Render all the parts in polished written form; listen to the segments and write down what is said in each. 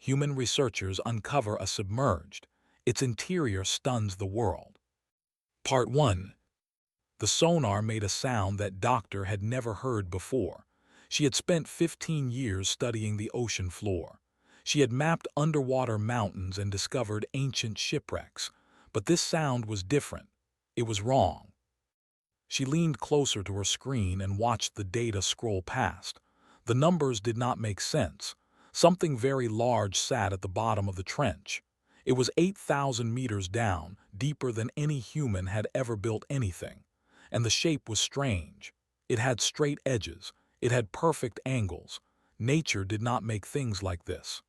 human researchers uncover a submerged. Its interior stuns the world. Part 1. The sonar made a sound that Doctor had never heard before. She had spent 15 years studying the ocean floor. She had mapped underwater mountains and discovered ancient shipwrecks. But this sound was different. It was wrong. She leaned closer to her screen and watched the data scroll past. The numbers did not make sense. Something very large sat at the bottom of the trench. It was 8,000 meters down, deeper than any human had ever built anything. And the shape was strange. It had straight edges. It had perfect angles. Nature did not make things like this.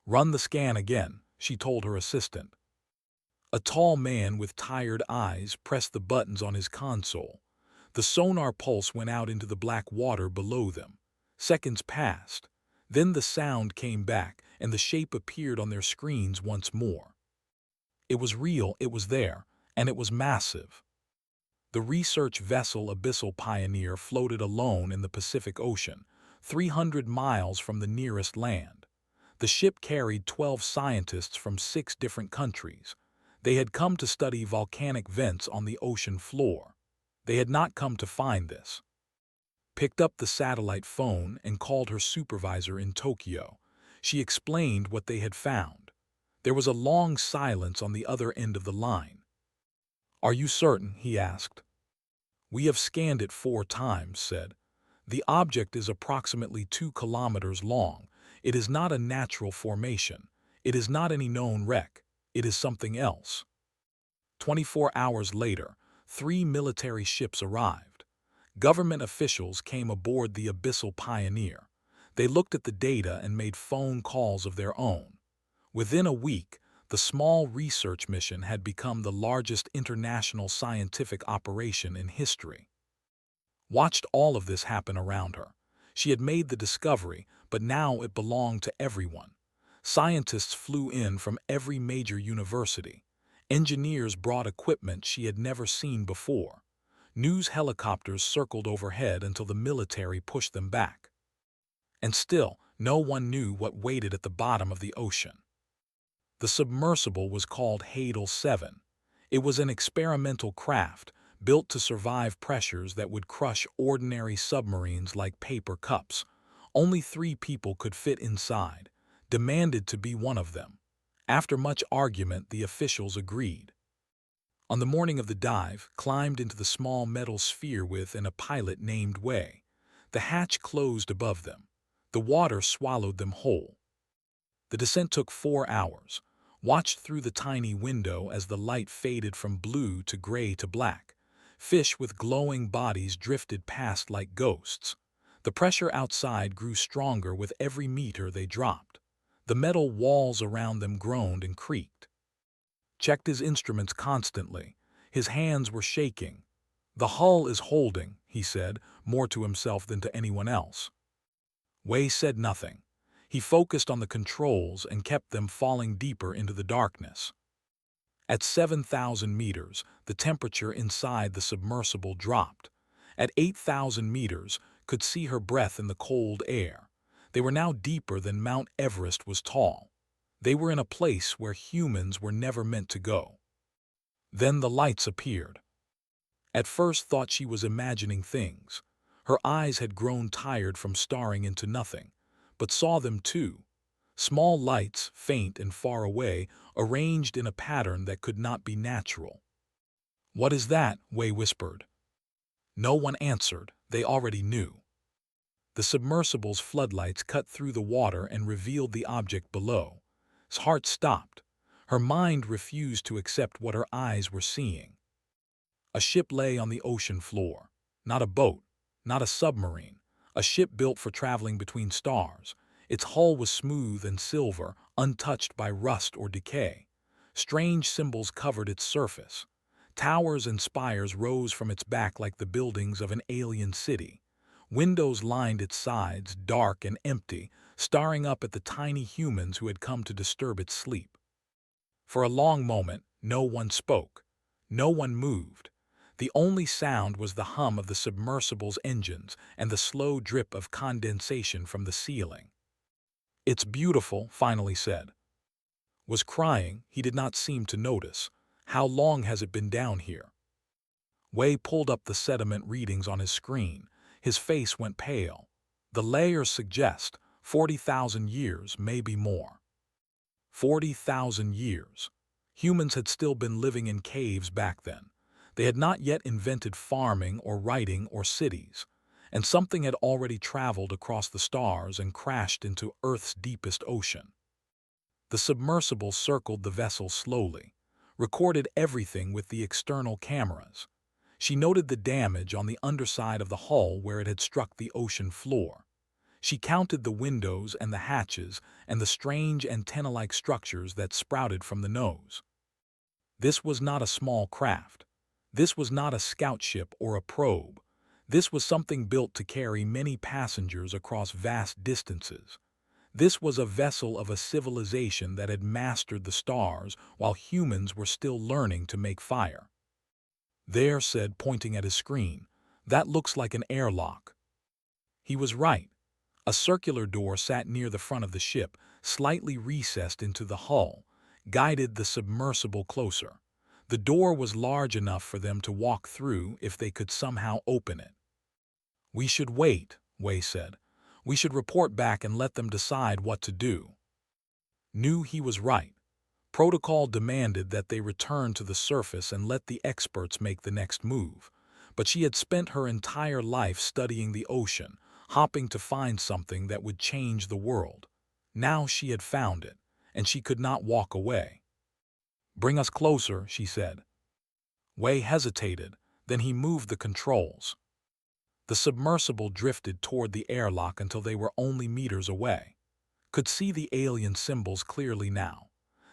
"Run the scan again," she told her assistant. A tall man with tired eyes pressed the buttons on his console. The sonar pulse went out into the black water below them. Seconds passed. Then the sound came back, and the shape appeared on their screens once more. It was real, it was there, and it was massive. The research vessel Abyssal Pioneer floated alone in the Pacific Ocean, 300 miles from the nearest land. The ship carried 12 scientists from 6 different countries. They had come to study volcanic vents on the ocean floor. They had not come to find this. Picked up the satellite phone and called her supervisor in Tokyo. She explained what they had found. There was a long silence on the other end of the line. "Are you certain?" he asked. "We have scanned it 4 times," said. "The object is approximately 2 kilometers long. It is not a natural formation. It is not any known wreck. It is something else." 24 hours later, 3 military ships arrived. Government officials came aboard the Abyssal Pioneer. They looked at the data and made phone calls of their own. Within a week, the small research mission had become the largest international scientific operation in history. Watched all of this happen around her. She had made the discovery, but now it belonged to everyone. Scientists flew in from every major university. Engineers brought equipment she had never seen before. News helicopters circled overhead until the military pushed them back. And still, no one knew what waited at the bottom of the ocean. The submersible was called Hadal 7. It was an experimental craft built to survive pressures that would crush ordinary submarines like paper cups. Only 3 people could fit inside. Demanded to be one of them. After much argument, the officials agreed. On the morning of the dive, climbed into the small metal sphere with and a pilot named Wei. The hatch closed above them. The water swallowed them whole. The descent took 4 hours. Watched through the tiny window as the light faded from blue to gray to black. Fish with glowing bodies drifted past like ghosts. The pressure outside grew stronger with every meter they dropped. The metal walls around them groaned and creaked. Checked his instruments constantly. His hands were shaking. "The hull is holding," he said, more to himself than to anyone else. Wei said nothing. He focused on the controls and kept them falling deeper into the darkness. At 7,000 meters, the temperature inside the submersible dropped. At 8,000 meters, could see her breath in the cold air. They were now deeper than Mount Everest was tall. They were in a place where humans were never meant to go. Then the lights appeared. At first thought she was imagining things. Her eyes had grown tired from staring into nothing, but saw them too. Small lights, faint and far away, arranged in a pattern that could not be natural. "What is that?" Wei whispered. No one answered. They already knew. The submersible's floodlights cut through the water and revealed the object below. His heart stopped. Her mind refused to accept what her eyes were seeing. A ship lay on the ocean floor. Not a boat, not a submarine. A ship built for traveling between stars. Its hull was smooth and silver, untouched by rust or decay. Strange symbols covered its surface. Towers and spires rose from its back like the buildings of an alien city. Windows lined its sides, dark and empty, staring up at the tiny humans who had come to disturb its sleep. For a long moment, no one spoke. No one moved. The only sound was the hum of the submersible's engines and the slow drip of condensation from the ceiling. "It's beautiful," finally said. Was crying, he did not seem to notice. "How long has it been down here?" Wei pulled up the sediment readings on his screen. His face went pale. "The layers suggest 40,000 years, maybe more." 40,000 years. Humans had still been living in caves back then. They had not yet invented farming or writing or cities, and something had already traveled across the stars and crashed into Earth's deepest ocean. The submersible circled the vessel slowly, recorded everything with the external cameras. She noted the damage on the underside of the hull where it had struck the ocean floor. She counted the windows and the hatches and the strange antenna-like structures that sprouted from the nose. This was not a small craft. This was not a scout ship or a probe. This was something built to carry many passengers across vast distances. This was a vessel of a civilization that had mastered the stars while humans were still learning to make fire. "There," said, pointing at his screen, "that looks like an airlock." He was right. A circular door sat near the front of the ship, slightly recessed into the hull, guided the submersible closer. The door was large enough for them to walk through if they could somehow open it. "We should wait," Wei said. "We should report back and let them decide what to do." Knew he was right. Protocol demanded that they return to the surface and let the experts make the next move. But she had spent her entire life studying the ocean, hopping to find something that would change the world. Now she had found it, and she could not walk away. "Bring us closer," she said. Wei hesitated, then he moved the controls. The submersible drifted toward the airlock until they were only meters away. Could see the alien symbols clearly now.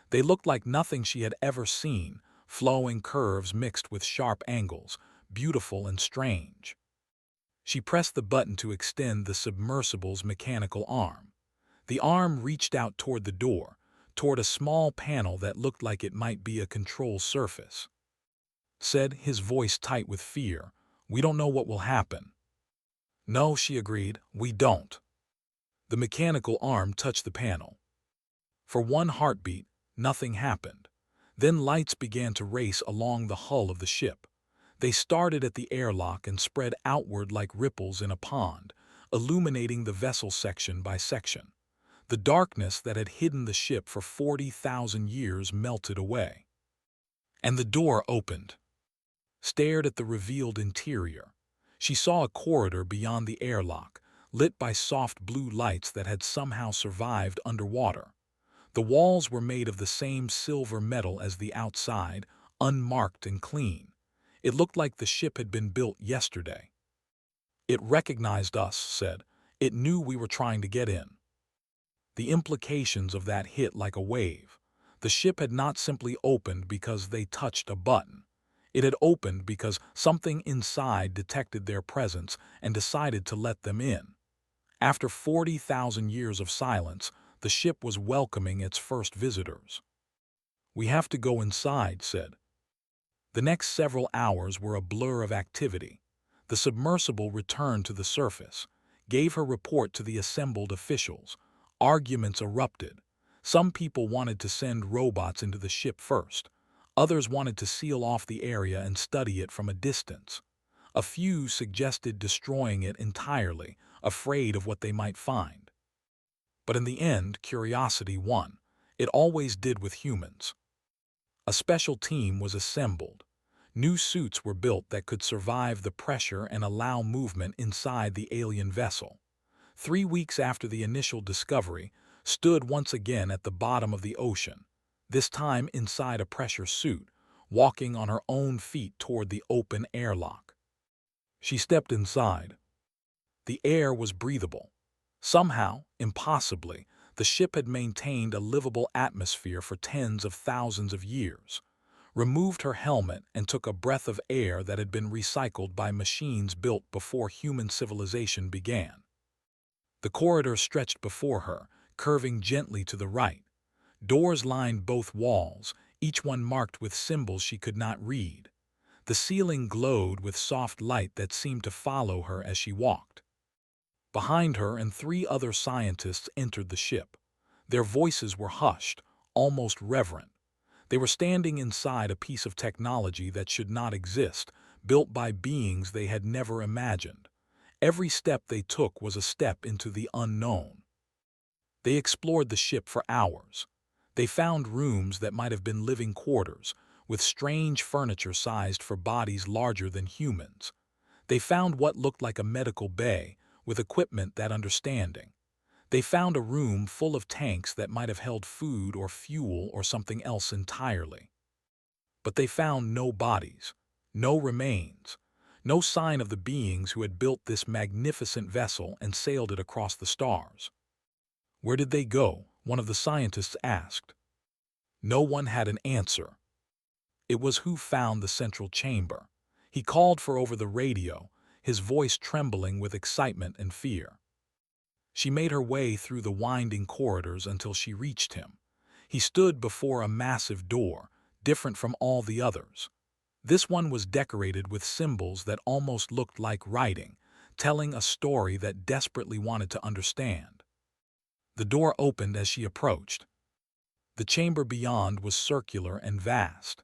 They looked like nothing she had ever seen, flowing curves mixed with sharp angles, beautiful and strange. She pressed the button to extend the submersible's mechanical arm. The arm reached out toward the door, toward a small panel that looked like it might be a control surface. Said, his voice tight with fear, "We don't know what will happen." "No," she agreed, "we don't." The mechanical arm touched the panel. For one heartbeat, nothing happened. Then lights began to race along the hull of the ship. They started at the airlock and spread outward like ripples in a pond, illuminating the vessel section by section. The darkness that had hidden the ship for 40,000 years melted away. And the door opened. Stared at the revealed interior. She saw a corridor beyond the airlock, lit by soft blue lights that had somehow survived underwater. The walls were made of the same silver metal as the outside, unmarked and clean. It looked like the ship had been built yesterday. "It recognized us," said. "It knew we were trying to get in." The implications of that hit like a wave. The ship had not simply opened because they touched a button. It had opened because something inside detected their presence and decided to let them in. After 40,000 years of silence, the ship was welcoming its first visitors. "We have to go inside," said. The next several hours were a blur of activity. The submersible returned to the surface, gave her report to the assembled officials. Arguments erupted. Some people wanted to send robots into the ship first. Others wanted to seal off the area and study it from a distance. A few suggested destroying it entirely, afraid of what they might find. But in the end, curiosity won. It always did with humans. A special team was assembled. New suits were built that could survive the pressure and allow movement inside the alien vessel. 3 weeks after the initial discovery, stood once again at the bottom of the ocean, this time inside a pressure suit, walking on her own feet toward the open airlock. She stepped inside. The air was breathable. Somehow, impossibly, the ship had maintained a livable atmosphere for tens of thousands of years. Removed her helmet and took a breath of air that had been recycled by machines built before human civilization began. The corridor stretched before her, curving gently to the right. Doors lined both walls, each one marked with symbols she could not read. The ceiling glowed with soft light that seemed to follow her as she walked. Behind her and three other scientists entered the ship. Their voices were hushed, almost reverent. They were standing inside a piece of technology that should not exist, built by beings they had never imagined. Every step they took was a step into the unknown. They explored the ship for hours. They found rooms that might have been living quarters, with strange furniture sized for bodies larger than humans. They found what looked like a medical bay, with equipment that understanding. They found a room full of tanks that might have held food or fuel or something else entirely. But they found no bodies, no remains, no sign of the beings who had built this magnificent vessel and sailed it across the stars. Where did they go? One of the scientists asked. No one had an answer. It was who found the central chamber. He called for over the radio, his voice trembling with excitement and fear. She made her way through the winding corridors until she reached him. He stood before a massive door, different from all the others. This one was decorated with symbols that almost looked like writing, telling a story that desperately wanted to understand. The door opened as she approached. The chamber beyond was circular and vast.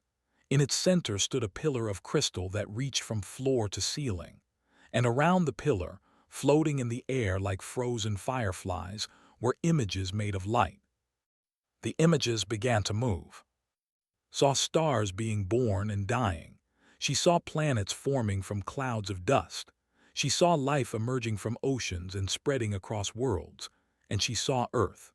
In its center stood a pillar of crystal that reached from floor to ceiling, and around the pillar, floating in the air like frozen fireflies, were images made of light. The images began to move. Saw stars being born and dying. She saw planets forming from clouds of dust. She saw life emerging from oceans and spreading across worlds, and she saw Earth.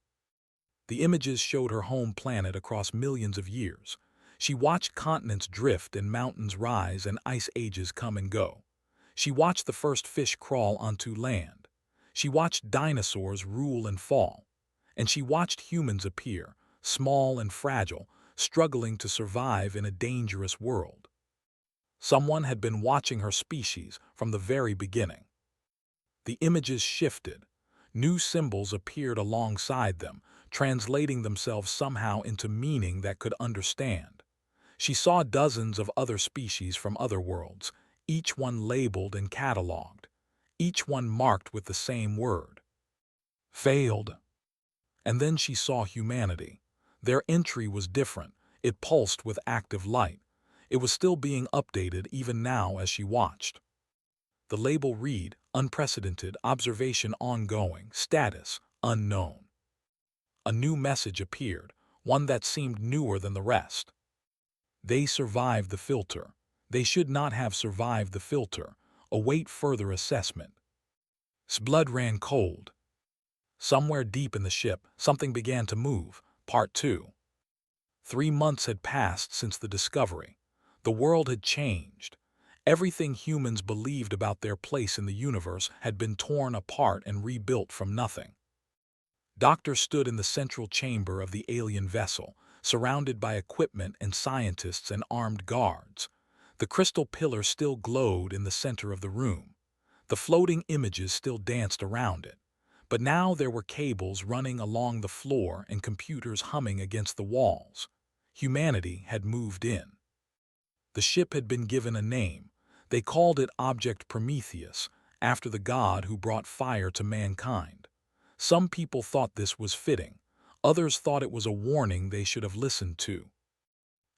The images showed her home planet across millions of years. She watched continents drift and mountains rise and ice ages come and go. She watched the first fish crawl onto land. She watched dinosaurs rule and fall. And she watched humans appear, small and fragile, struggling to survive in a dangerous world. Someone had been watching her species from the very beginning. The images shifted. New symbols appeared alongside them, translating themselves somehow into meaning that could understand. She saw dozens of other species from other worlds, each one labeled and cataloged, each one marked with the same word. Failed. And then she saw humanity. Their entry was different. It pulsed with active light. It was still being updated even now as she watched. The label read, Unprecedented, Observation Ongoing, Status, Unknown. A new message appeared, one that seemed newer than the rest. They survived the filter. They should not have survived the filter. Await further assessment. Blood ran cold. Somewhere deep in the ship, something began to move. Part 2. 3 months had passed since the discovery. The world had changed. Everything humans believed about their place in the universe had been torn apart and rebuilt from nothing. Doctor stood in the central chamber of the alien vessel, surrounded by equipment and scientists and armed guards. The crystal pillar still glowed in the center of the room. The floating images still danced around it. But now there were cables running along the floor and computers humming against the walls. Humanity had moved in. The ship had been given a name. They called it Object Prometheus, after the god who brought fire to mankind. Some people thought this was fitting. Others thought it was a warning they should have listened to.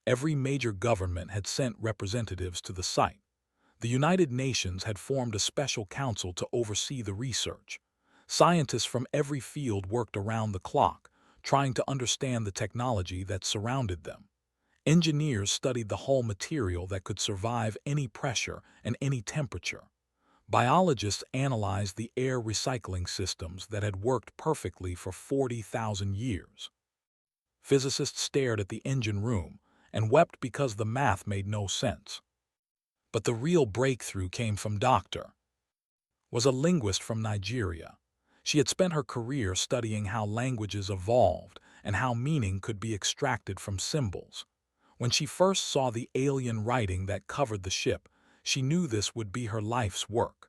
Every major government had sent representatives to the site. The United Nations had formed a special council to oversee the research. Scientists from every field worked around the clock, trying to understand the technology that surrounded them. Engineers studied the hull material that could survive any pressure and any temperature. Biologists analyzed the air recycling systems that had worked perfectly for 40,000 years. Physicists stared at the engine room and wept because the math made no sense. But the real breakthrough came from Dr. was a linguist from Nigeria. She had spent her career studying how languages evolved and how meaning could be extracted from symbols. When she first saw the alien writing that covered the ship, she knew this would be her life's work.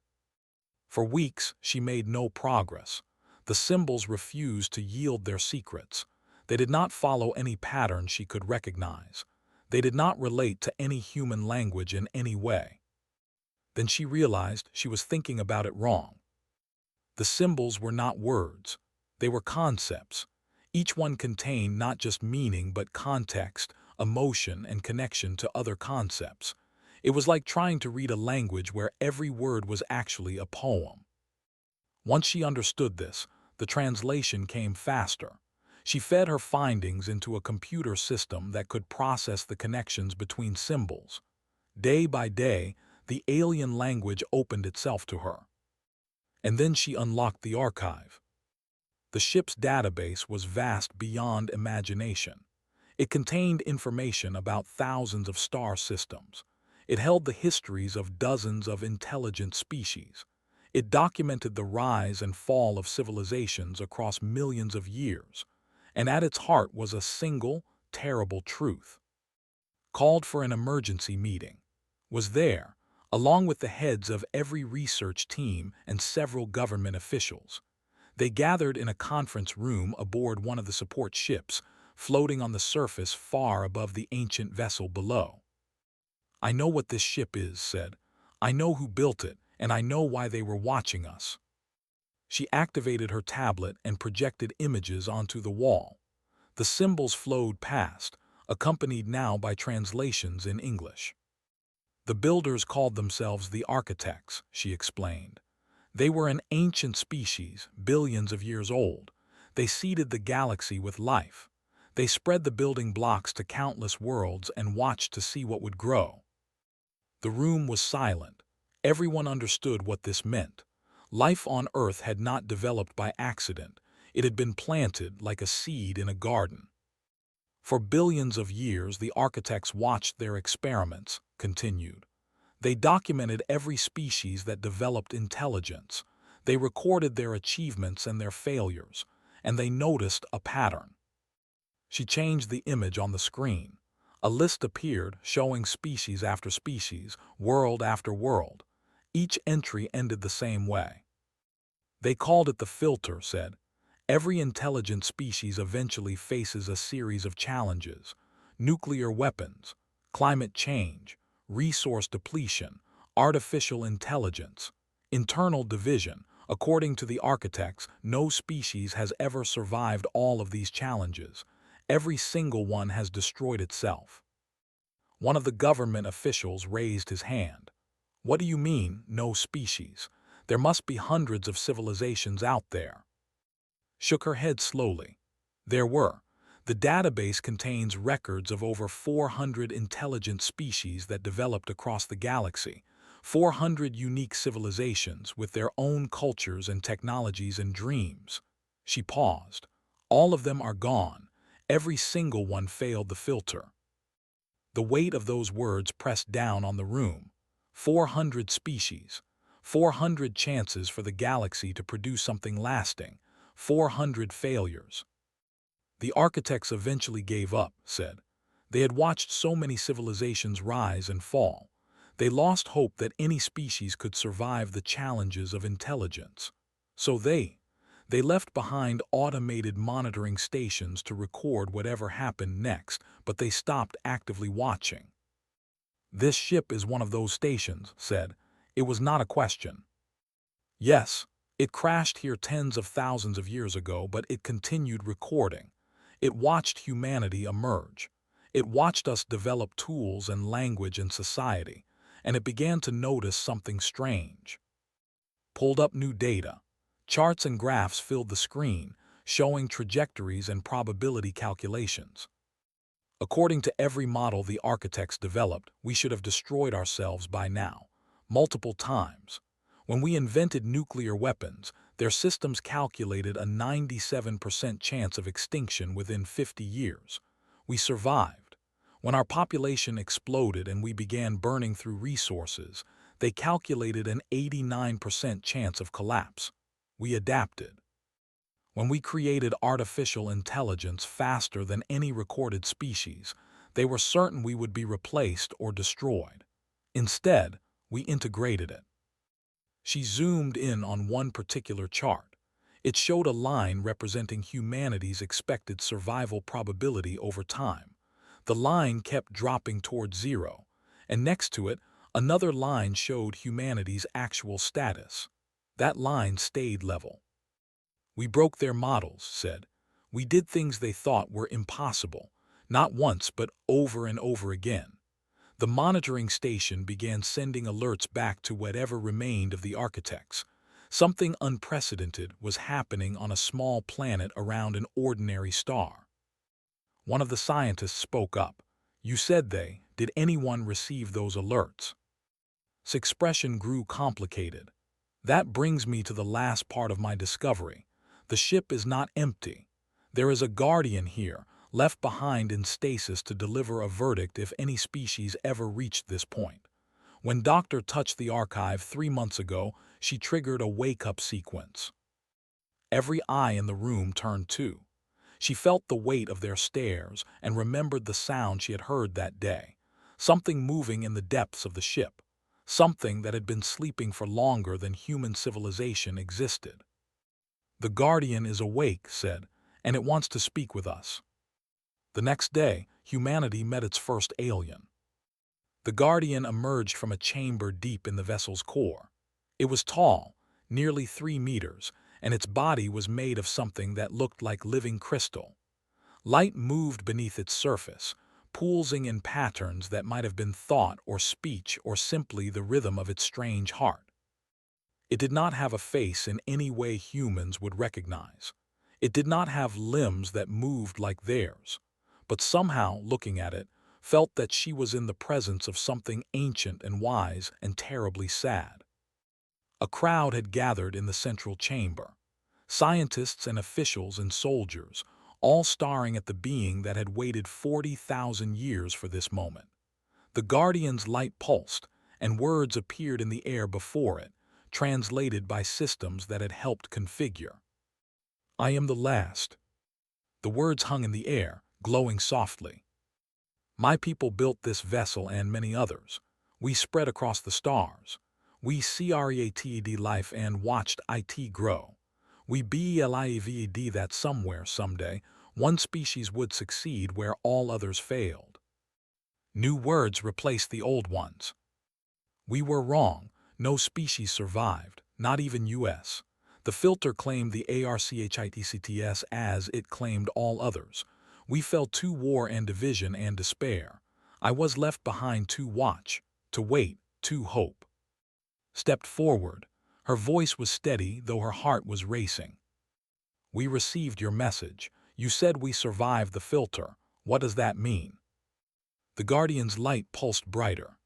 For weeks, she made no progress. The symbols refused to yield their secrets. They did not follow any pattern she could recognize. They did not relate to any human language in any way. Then she realized she was thinking about it wrong. The symbols were not words. They were concepts. Each one contained not just meaning but context, emotion, and connection to other concepts. It was like trying to read a language where every word was actually a poem. Once she understood this, the translation came faster. She fed her findings into a computer system that could process the connections between symbols. Day by day, the alien language opened itself to her. And then she unlocked the archive. The ship's database was vast beyond imagination. It contained information about thousands of star systems. It held the histories of dozens of intelligent species. It documented the rise and fall of civilizations across millions of years. And at its heart was a single, terrible truth. Called for an emergency meeting. Was there, along with the heads of every research team and several government officials. They gathered in a conference room aboard one of the support ships, floating on the surface far above the ancient vessel below. "I know what this ship is," said. "I know who built it, and I know why they were watching us." She activated her tablet and projected images onto the wall. The symbols flowed past, accompanied now by translations in English. "The builders called themselves the architects," she explained. "They were an ancient species, billions of years old. They seeded the galaxy with life. They spread the building blocks to countless worlds and watched to see what would grow." The room was silent. Everyone understood what this meant. Life on Earth had not developed by accident. It had been planted like a seed in a garden. "For billions of years, the architects watched their experiments," continued. "They documented every species that developed intelligence. They recorded their achievements and their failures, and they noticed a pattern." She changed the image on the screen. A list appeared showing species after species, world after world. Each entry ended the same way. "They called it the filter," said. "Every intelligent species eventually faces a series of challenges: nuclear weapons, climate change, resource depletion, artificial intelligence, internal division. According to the architects, no species has ever survived all of these challenges. Every single one has destroyed itself." One of the government officials raised his hand. "What do you mean, no species? There must be hundreds of civilizations out there." Shook her head slowly. "There were. The database contains records of over 400 intelligent species that developed across the galaxy, 400 unique civilizations with their own cultures and technologies and dreams." She paused. "All of them are gone. Every single one failed the filter." The weight of those words pressed down on the room. 400 species. 400 chances for the galaxy to produce something lasting. 400 failures. "The architects eventually gave up," said. "They had watched so many civilizations rise and fall. They lost hope that any species could survive the challenges of intelligence. So they left behind automated monitoring stations to record whatever happened next, but they stopped actively watching." "This ship is one of those stations," said. "It was not a question." "Yes, it crashed here tens of thousands of years ago, but it continued recording. It watched humanity emerge. It watched us develop tools and language and society, and it began to notice something strange. Pulled up new data. Charts and graphs filled the screen, showing trajectories and probability calculations. According to every model the architects developed, we should have destroyed ourselves by now, multiple times. When we invented nuclear weapons, their systems calculated a 97% chance of extinction within 50 years. We survived. When our population exploded and we began burning through resources, they calculated an 89% chance of collapse. We adapted. When we created artificial intelligence faster than any recorded species, they were certain we would be replaced or destroyed. Instead, we integrated it." She zoomed in on one particular chart. It showed a line representing humanity's expected survival probability over time. The line kept dropping toward zero, and next to it, another line showed humanity's actual status. That line stayed level. "We broke their models," said. "We did things they thought were impossible, not once but over and over again." The monitoring station began sending alerts back to whatever remained of the architects. Something unprecedented was happening on a small planet around an ordinary star. One of the scientists spoke up. "You said they. Did anyone receive those alerts?" His expression grew complicated. "That brings me to the last part of my discovery. The ship is not empty. There is a guardian here, left behind in stasis to deliver a verdict if any species ever reached this point. When Doctor touched the archive 3 months ago, she triggered a wake-up sequence." Every eye in the room turned too. She felt the weight of their stares and remembered the sound she had heard that day. Something moving in the depths of the ship. Something that had been sleeping for longer than human civilization existed. "The Guardian is awake," said, "and it wants to speak with us." The next day, humanity met its first alien. The Guardian emerged from a chamber deep in the vessel's core. It was tall, nearly 3 meters, and its body was made of something that looked like living crystal. Light moved beneath its surface, pulsing in patterns that might have been thought or speech or simply the rhythm of its strange heart. It did not have a face in any way humans would recognize. It did not have limbs that moved like theirs, but somehow, looking at it, felt that she was in the presence of something ancient and wise and terribly sad. A crowd had gathered in the central chamber. Scientists and officials and soldiers, all staring at the being that had waited 40,000 years for this moment. The Guardian's light pulsed, and words appeared in the air before it, translated by systems that had helped configure. "I am the last." The words hung in the air, glowing softly. "My people built this vessel and many others. We spread across the stars. We created life and watched it grow. We believed that somewhere, someday, one species would succeed where all others failed." New words replaced the old ones. "We were wrong. No species survived, not even us. The filter claimed the ARCHITCTS as it claimed all others. We fell to war and division and despair. I was left behind to watch, to wait, to hope." Stepped forward. Her voice was steady, though her heart was racing. "We received your message. You said we survived the filter. What does that mean?" The Guardian's light pulsed brighter.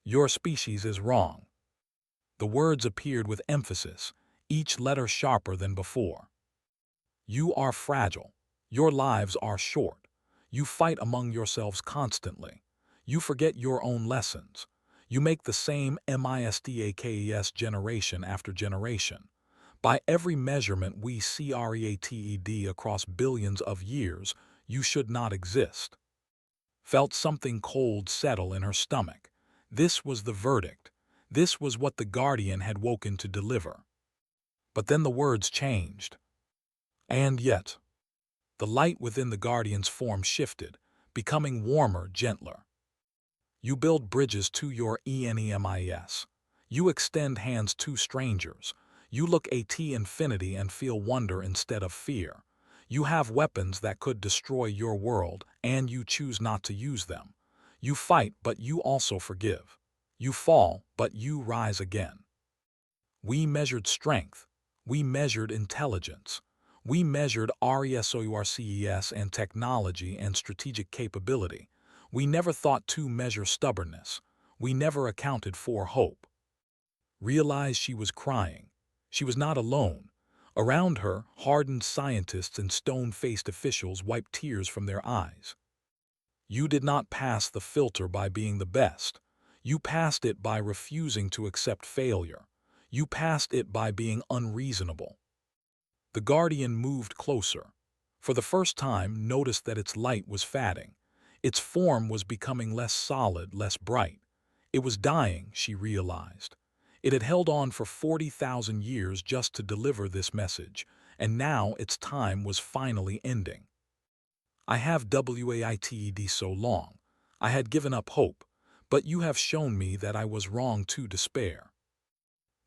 "Your species is wrong." The words appeared with emphasis, each letter sharper than before. "You are fragile. Your lives are short. You fight among yourselves constantly. You forget your own lessons. You make the same mistakes generation after generation. By every measurement we created across billions of years, you should not exist." Felt something cold settle in her stomach. This was the verdict. This was what the Guardian had woken to deliver. But then the words changed. "And yet." The light within the Guardian's form shifted, becoming warmer, gentler. "You build bridges to your enemies. You extend hands to strangers. You look at infinity and feel wonder instead of fear. You have weapons that could destroy your world, and you choose not to use them. You fight, but you also forgive. You fall, but you rise again. We measured strength. We measured intelligence. We measured resources and technology and strategic capability. We never thought to measure stubbornness. We never accounted for hope." Realized she was crying. She was not alone. Around her, hardened scientists and stone-faced officials wiped tears from their eyes. "You did not pass the filter by being the best. You passed it by refusing to accept failure. You passed it by being unreasonable." The Guardian moved closer. For the first time, noticed that its light was fading. Its form was becoming less solid, less bright. It was dying, she realized. It had held on for 40,000 years just to deliver this message, and now its time was finally ending. "I have waited so long. I had given up hope, but you have shown me that I was wrong to despair."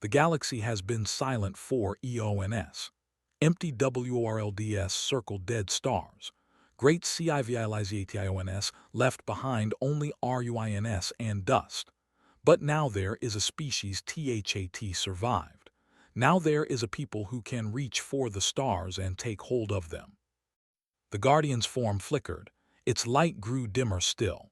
The galaxy has been silent for eons. Empty WRLDS circle dead stars. Great CIVILIZATIONS left behind only RUINS and dust. But now there is a species THAT survived. Now there is a people who can reach for the stars and take hold of them. The Guardian's form flickered. Its light grew dimmer still.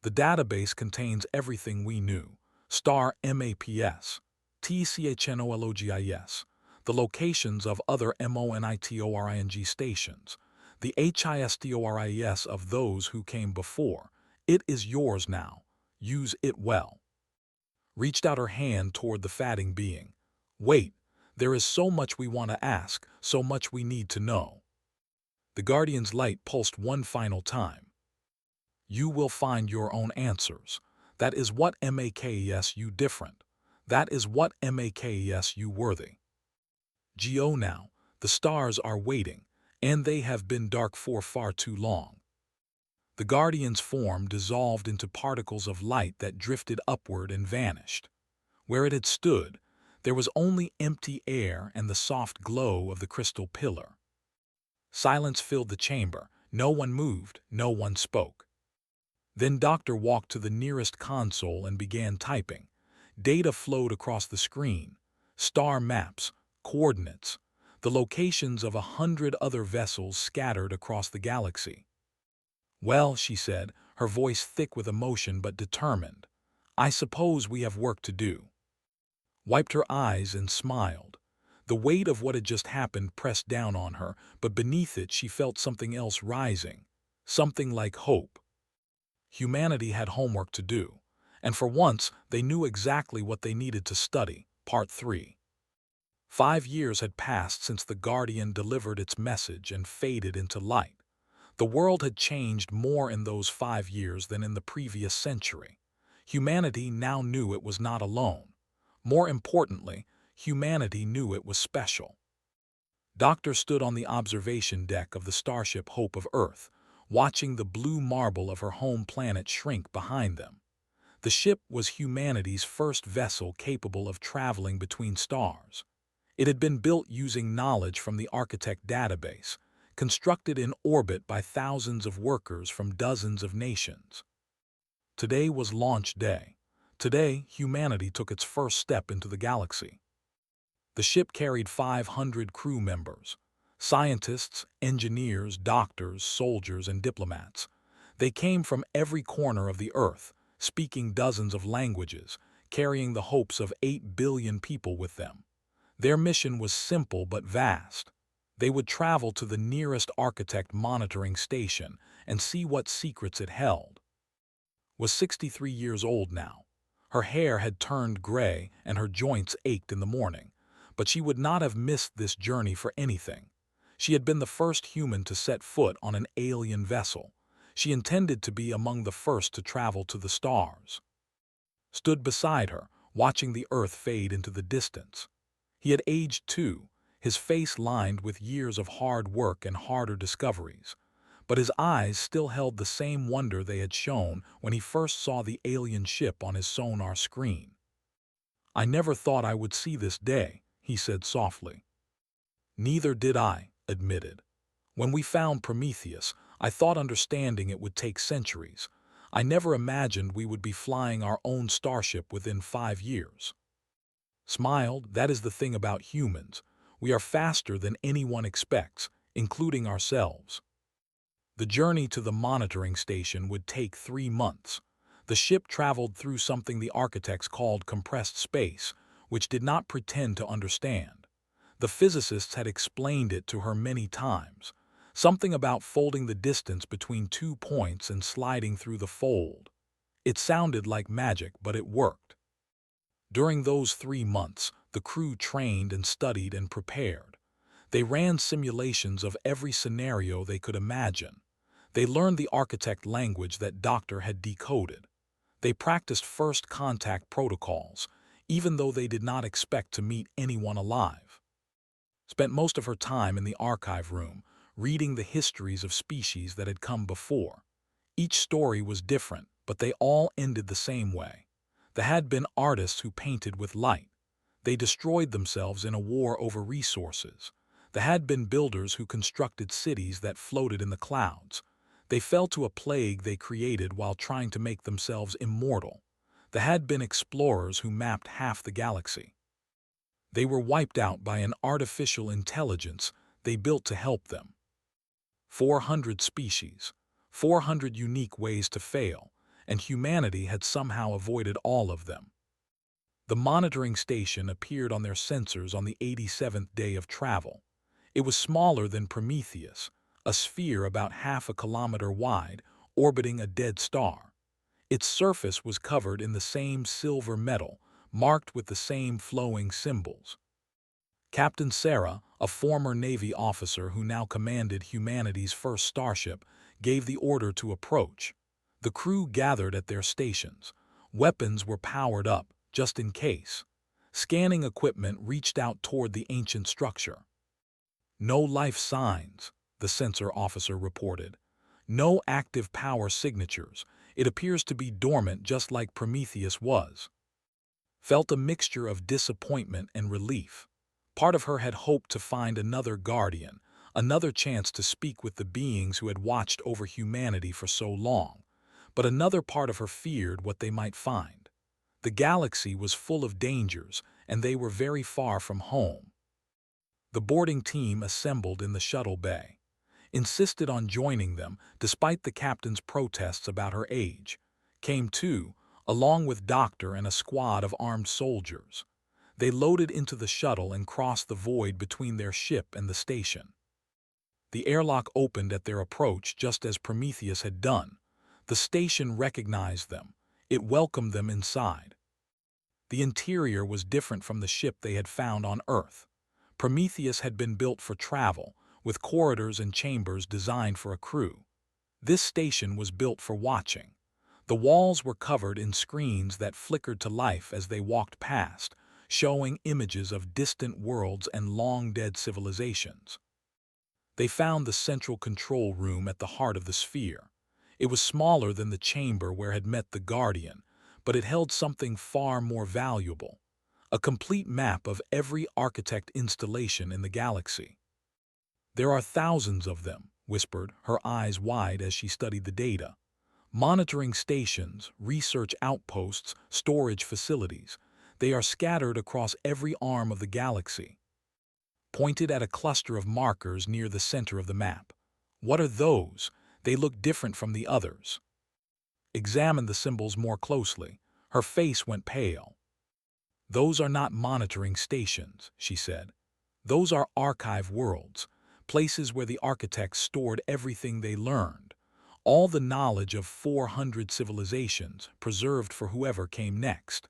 The database contains everything we knew. Star MAPS, TCHNOLOGIS, the locations of other MONITORING stations, the HISTORIS of those who came before. It is yours now. Use it well. Reached out her hand toward the fatting being. Wait, there is so much we want to ask, so much we need to know. The Guardian's light pulsed one final time. You will find your own answers. That is what makes you different. That is what makes you worthy. Go now, the stars are waiting, and they have been dark for far too long. The Guardian's form dissolved into particles of light that drifted upward and vanished. Where it had stood, there was only empty air and the soft glow of the crystal pillar. Silence filled the chamber. No one moved, no one spoke. Then Doctor walked to the nearest console and began typing. Data flowed across the screen. Star maps, coordinates, the locations of 100 other vessels scattered across the galaxy. Well, she said, her voice thick with emotion but determined, I suppose we have work to do. Wiped her eyes and smiled. The weight of what had just happened pressed down on her, but beneath it she felt something else rising, something like hope. Humanity had homework to do, and for once they knew exactly what they needed to study. Part 3. 5 years had passed since the Guardian delivered its message and faded into light. The world had changed more in those 5 years than in the previous century. Humanity now knew it was not alone. More importantly, humanity knew it was special. Doctor stood on the observation deck of the starship Hope of Earth, watching the blue marble of her home planet shrink behind them. The ship was humanity's first vessel capable of traveling between stars. It had been built using knowledge from the Architect database, constructed in orbit by thousands of workers from dozens of nations. Today was launch day. Today, humanity took its first step into the galaxy. The ship carried 500 crew members, scientists, engineers, doctors, soldiers, and diplomats. They came from every corner of the Earth, speaking dozens of languages, carrying the hopes of 8 billion people with them. Their mission was simple but vast. They would travel to the nearest Architect monitoring station and see what secrets it held. Was 63 years old now. Her hair had turned gray and her joints ached in the morning, but she would not have missed this journey for anything. She had been the first human to set foot on an alien vessel. She intended to be among the first to travel to the stars. Stood beside her, watching the Earth fade into the distance. He had aged too, his face lined with years of hard work and harder discoveries. But his eyes still held the same wonder they had shown when he first saw the alien ship on his sonar screen. I never thought I would see this day, he said softly. Neither did I, admitted. When we found Prometheus, I thought understanding it would take centuries. I never imagined we would be flying our own starship within 5 years. Smiled, that is the thing about humans. We are faster than anyone expects, including ourselves. The journey to the monitoring station would take 3 months. The ship traveled through something the architects called compressed space, which did not pretend to understand. The physicists had explained it to her many times. Something about folding the distance between 2 points and sliding through the fold. It sounded like magic, but it worked. During those 3 months, the crew trained and studied and prepared. They ran simulations of every scenario they could imagine. They learned the architect language that Doctor had decoded. They practiced first contact protocols, even though they did not expect to meet anyone alive. Spent most of her time in the archive room, reading the histories of species that had come before. Each story was different, but they all ended the same way. There had been artists who painted with light. They destroyed themselves in a war over resources. There had been builders who constructed cities that floated in the clouds. They fell to a plague they created while trying to make themselves immortal. There had been explorers who mapped half the galaxy. They were wiped out by an artificial intelligence they built to help them. 400 species, 400 unique ways to fail, and humanity had somehow avoided all of them. The monitoring station appeared on their sensors on the 87th day of travel. It was smaller than Prometheus, a sphere about half a kilometer wide, orbiting a dead star. Its surface was covered in the same silver metal, marked with the same flowing symbols. Captain Sarah, a former Navy officer who now commanded humanity's first starship, gave the order to approach. The crew gathered at their stations. Weapons were powered up, just in case. Scanning equipment reached out toward the ancient structure. No life signs, the sensor officer reported. No active power signatures. It appears to be dormant just like Prometheus was. Felt a mixture of disappointment and relief. Part of her had hoped to find another guardian, another chance to speak with the beings who had watched over humanity for so long. But another part of her feared what they might find. The galaxy was full of dangers, and they were very far from home. The boarding team assembled in the shuttle bay. Insisted on joining them, despite the captain's protests about her age. Came too, along with Doctor and a squad of armed soldiers. They loaded into the shuttle and crossed the void between their ship and the station. The airlock opened at their approach just as Prometheus had done. The station recognized them. It welcomed them inside. The interior was different from the ship they had found on Earth. Prometheus had been built for travel, with corridors and chambers designed for a crew. This station was built for watching. The walls were covered in screens that flickered to life as they walked past, showing images of distant worlds and long-dead civilizations. They found the central control room at the heart of the sphere. It was smaller than the chamber where had met the Guardian, but it held something far more valuable: a complete map of every architect installation in the galaxy. "There are thousands of them," whispered, her eyes wide as she studied the data. "Monitoring stations, research outposts, storage facilities. They are scattered across every arm of the galaxy." Pointed at a cluster of markers near the center of the map. "What are those? They look different from the others." Examined the symbols more closely. Her face went pale. "Those are not monitoring stations," she said. "Those are archive worlds, places where the architects stored everything they learned. All the knowledge of 400 civilizations, preserved for whoever came next."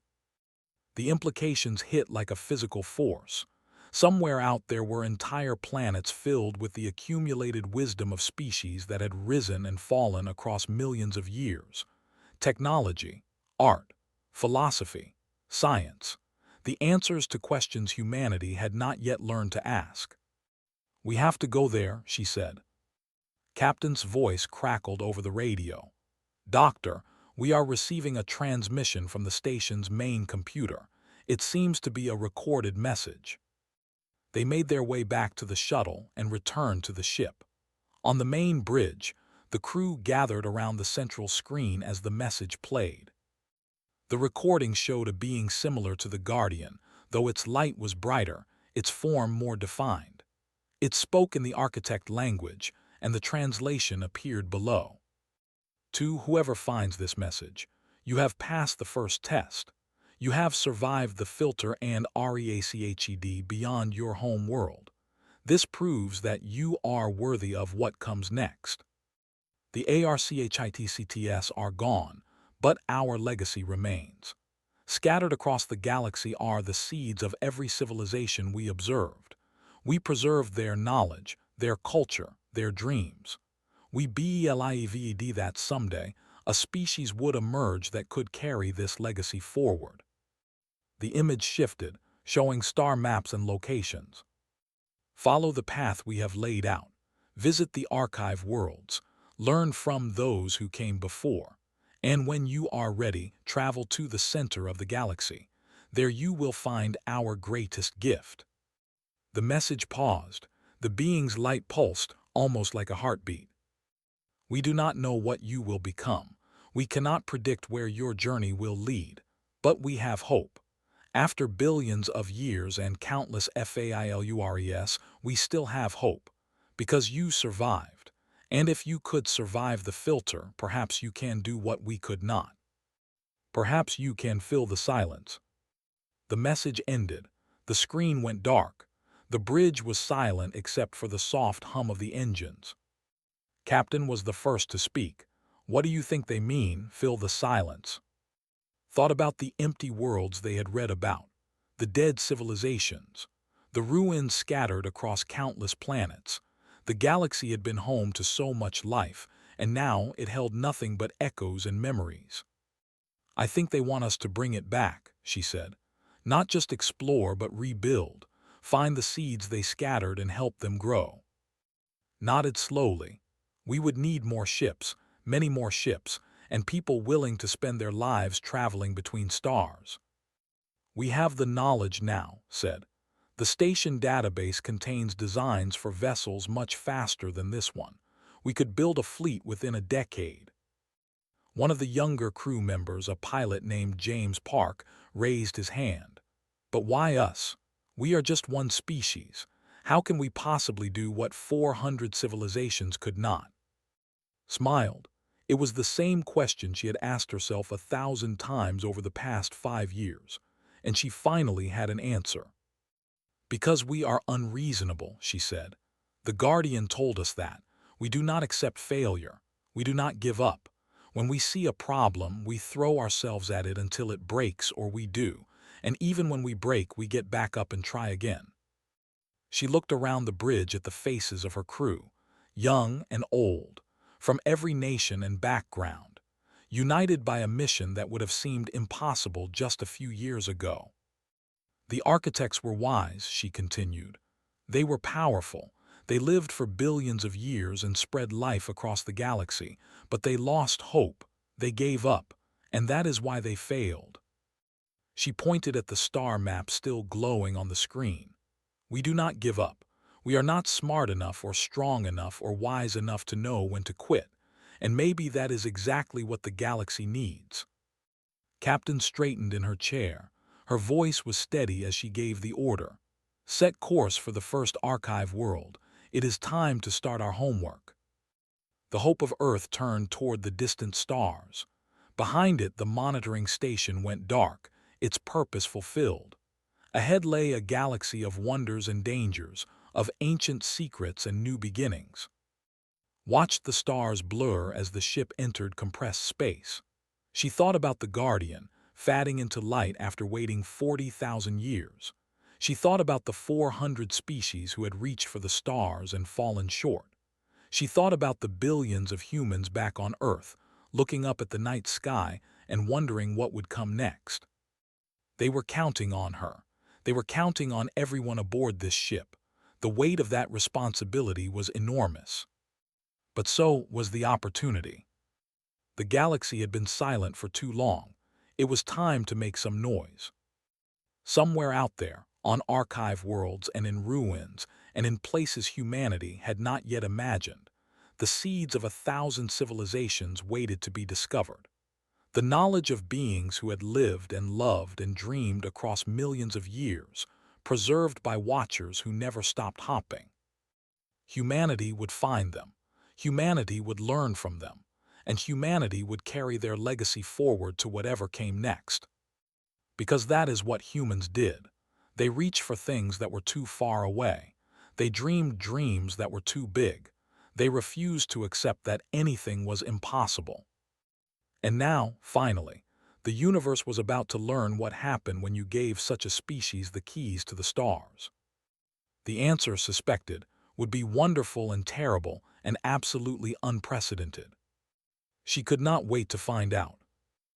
The implications hit like a physical force. Somewhere out there were entire planets filled with the accumulated wisdom of species that had risen and fallen across millions of years. Technology, art, philosophy, science. The answers to questions humanity had not yet learned to ask. "We have to go there," she said. Captain's voice crackled over the radio. "Doctor, we are receiving a transmission from the station's main computer. It seems to be a recorded message." They made their way back to the shuttle and returned to the ship. On the main bridge, the crew gathered around the central screen as the message played. The recording showed a being similar to the Guardian, though its light was brighter, its form more defined. It spoke in the architect language, and the translation appeared below. "To whoever finds this message, you have passed the first test. You have survived the filter and REACHED beyond your home world. This proves that you are worthy of what comes next. The ARCHITCTS are gone, but our legacy remains. Scattered across the galaxy are the seeds of every civilization we observed. We preserved their knowledge, their culture, their dreams. We believe that someday a species would emerge that could carry this legacy forward." The image shifted, showing star maps and locations. "Follow the path we have laid out. Visit the archive worlds. Learn from those who came before. And when you are ready, travel to the center of the galaxy. There you will find our greatest gift." The message paused. The being's light pulsed, almost like a heartbeat. "We do not know what you will become. We cannot predict where your journey will lead. But we have hope. After billions of years and countless failures, we still have hope. Because you survived. And if you could survive the filter, perhaps you can do what we could not. Perhaps you can fill the silence." The message ended. The screen went dark. The bridge was silent except for the soft hum of the engines. Captain was the first to speak. "What do you think they mean, fill the silence?" Thought about the empty worlds they had read about, the dead civilizations, the ruins scattered across countless planets. The galaxy had been home to so much life, and now it held nothing but echoes and memories. "I think they want us to bring it back," she said. "Not just explore, but rebuild. Find the seeds they scattered and help them grow." Nodded slowly. "We would need more ships, many more ships, and people willing to spend their lives traveling between stars." "We have the knowledge now," said. "The station database contains designs for vessels much faster than this one. We could build a fleet within a decade." One of the younger crew members, a pilot named James Park, raised his hand. "But why us? We are just one species. How can we possibly do what 400 civilizations could not?" Smiled. It was the same question she had asked herself 1,000 times over the past 5 years, and she finally had an answer. "Because we are unreasonable," she said. "The Guardian told us that. We do not accept failure. We do not give up. When we see a problem, we throw ourselves at it until it breaks, or we do, and even when we break, we get back up and try again." She looked around the bridge at the faces of her crew, young and old, from every nation and background, united by a mission that would have seemed impossible just a few years ago. "The architects were wise," she continued. "They were powerful. They lived for billions of years and spread life across the galaxy, but they lost hope. They gave up, and that is why they failed." She pointed at the star map still glowing on the screen. "We do not give up. We are not smart enough or strong enough or wise enough to know when to quit, and maybe that is exactly what the galaxy needs." Captain straightened in her chair. Her voice was steady as she gave the order. "Set course for the first archive world. It is time to start our homework." The hope of Earth turned toward the distant stars. Behind it, the monitoring station went dark, its purpose fulfilled. Ahead lay a galaxy of wonders and dangers, of ancient secrets and new beginnings. Watched the stars blur as the ship entered compressed space. She thought about the Guardian, fading into light after waiting 40,000 years. She thought about the 400 species who had reached for the stars and fallen short. She thought about the billions of humans back on Earth, looking up at the night sky and wondering what would come next. They were counting on her. They were counting on everyone aboard this ship. The weight of that responsibility was enormous. But so was the opportunity. The galaxy had been silent for too long. It was time to make some noise. Somewhere out there, on archive worlds and in ruins, and in places humanity had not yet imagined, the seeds of 1,000 civilizations waited to be discovered. The knowledge of beings who had lived and loved and dreamed across millions of years, preserved by watchers who never stopped hopping. Humanity would find them. Humanity would learn from them. And humanity would carry their legacy forward to whatever came next. Because that is what humans did. They reached for things that were too far away. They dreamed dreams that were too big. They refused to accept that anything was impossible. And now, finally, the universe was about to learn what happened when you gave such a species the keys to the stars. The answer, suspected, would be wonderful and terrible and absolutely unprecedented. She could not wait to find out.